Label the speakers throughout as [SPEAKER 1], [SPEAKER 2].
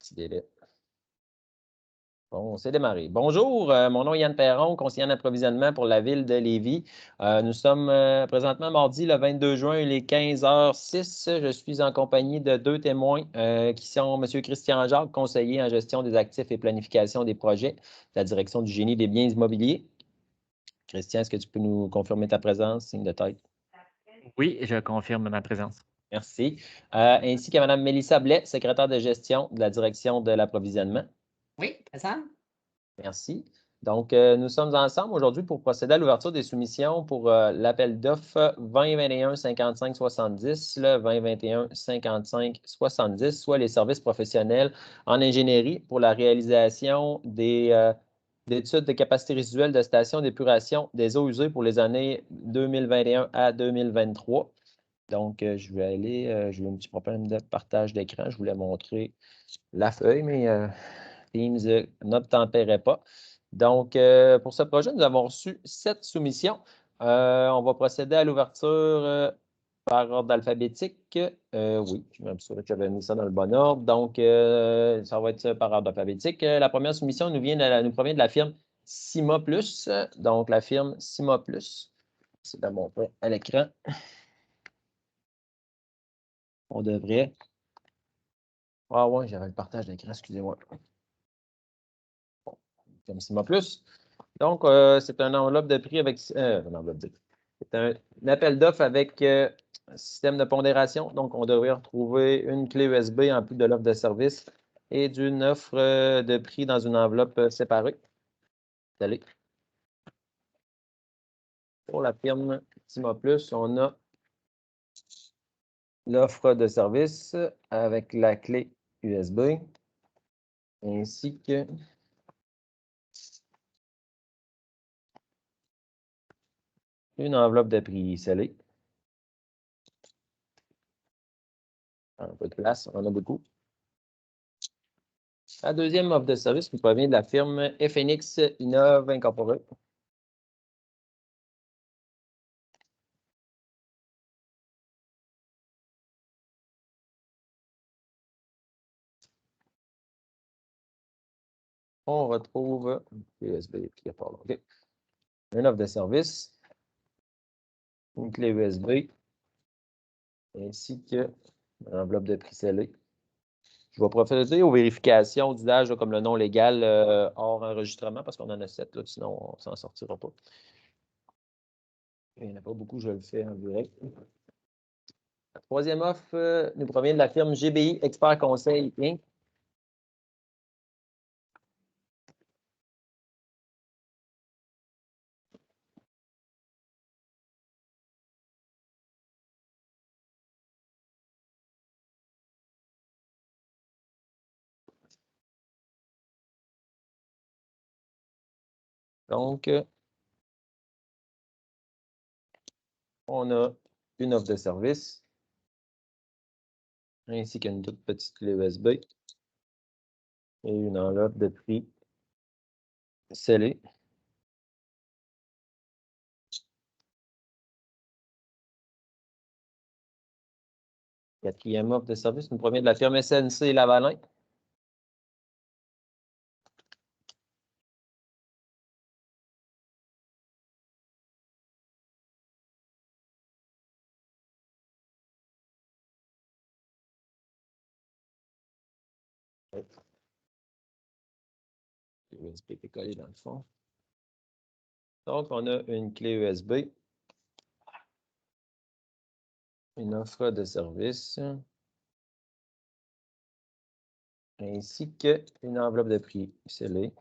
[SPEAKER 1] Petit délai. Bon, c'est démarré. Bonjour, mon nom est Yann Perron, conseiller en approvisionnement pour la ville de Lévis. Nous sommes présentement mardi le 22 juin, il est 15h06. Je suis en compagnie de deux témoins qui sont M. Christian Jacques, conseiller en gestion des actifs et planification des projets de la direction du génie des biens immobiliers. Christian, est-ce que tu peux nous confirmer ta présence, signe de tête?
[SPEAKER 2] Oui, je confirme ma présence.
[SPEAKER 1] Merci. Ainsi qu'à Mme Mélissa Blais, secrétaire de gestion de la direction de l'approvisionnement.
[SPEAKER 3] Oui, présent.
[SPEAKER 1] Merci. Donc, nous sommes ensemble aujourd'hui pour procéder à l'ouverture des soumissions pour l'appel d'offres 2021-55-70, le 2021-55-70, soit les services professionnels en ingénierie pour la réalisation d'études de capacité résiduelle de stations d'épuration des eaux usées pour les années 2021 à 2023. Donc, je vais j'ai eu un petit problème de partage d'écran. Je voulais montrer la feuille, mais Teams n'obtempérait pas. Donc, pour ce projet, nous avons reçu 7 soumissions. On va procéder à l'ouverture par ordre alphabétique. Oui, je m'assure que j'avais mis ça dans le bon ordre. Donc, ça va être par ordre alphabétique. La première soumission nous provient de la firme Cima Plus. Donc, la firme Cima Plus. C'est de montrer à l'écran. On devrait. Ah ouais, j'avais le partage d'écran, excusez-moi. Bon, comme Cima Plus. Donc, c'est une enveloppe de prix avec. Une enveloppe de prix. C'est un appel d'offres avec un système de pondération. Donc, on devrait retrouver une clé USB en plus de l'offre de service et d'une offre de prix dans une enveloppe séparée. Allez. Pour la firme Cima Plus, on a l'offre de service avec la clé USB ainsi que une enveloppe de prix scellée. Un peu de place, on en a beaucoup. La deuxième offre de service nous provient de la firme FNX Innov Incorporée. On retrouve USB qui est pas là. OK. Une offre de service, une clé USB, ainsi que une enveloppe de prix scellé. Je vais procéder aux vérifications d'usage comme le nom légal hors enregistrement parce qu'on en a 7, là, sinon on ne s'en sortira pas. Il n'y en a pas beaucoup, je le fais en direct. La troisième offre nous provient de la firme GBI Expert Conseil Inc. Donc, on a une offre de service, ainsi qu'une toute petite clé USB et une enveloppe de prix scellée. Quatrième offre de service nous provient de la firme SNC Lavalin. USB est collé dans le fond. Donc, on a une clé USB, une offre de service, ainsi qu'une enveloppe de prix scellée.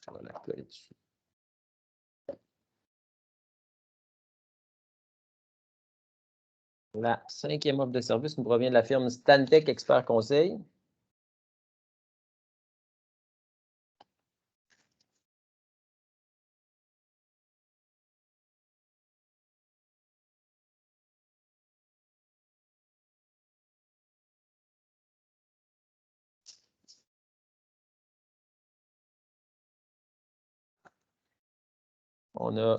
[SPEAKER 1] On va la coller dessus. La cinquième offre de service nous provient de la firme Stantec Expert Conseil. On a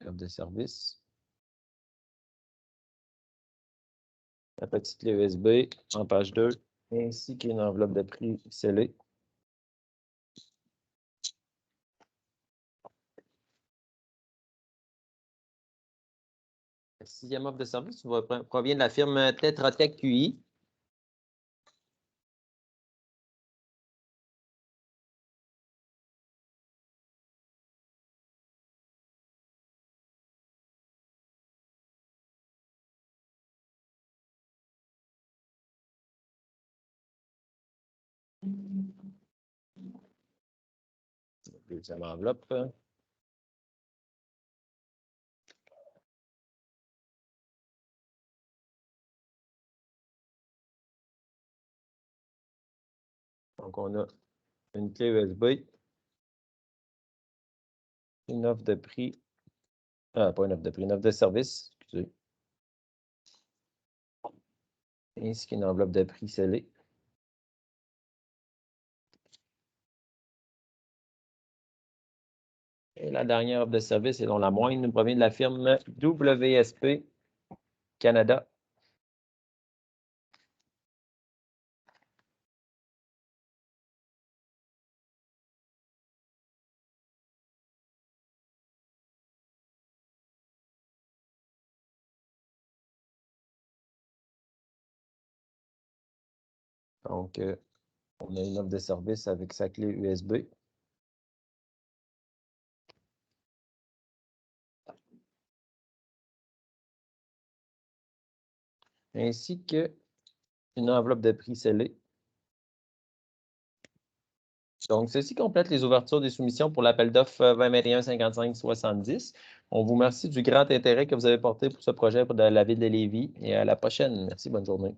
[SPEAKER 1] l'offre de service, la petite clé USB en page 2, ainsi qu'une enveloppe de prix scellée. La 6e offre de service provient de la firme Tetra Tech QI. Deuxième enveloppe. Donc, on a une clé USB, une offre de prix, pas une offre de prix, une offre de service, excusez, ainsi qu'une enveloppe de prix scellée. Et la dernière offre de service, et dont la moindre, nous provient de la firme WSP Canada. Donc, on a une offre de service avec sa clé USB. Ainsi qu'une enveloppe de prix scellée. Donc, ceci complète les ouvertures des soumissions pour l'appel d'offres 2021-55-70. On vous remercie du grand intérêt que vous avez porté pour ce projet de la ville de Lévis et à la prochaine. Merci, bonne journée.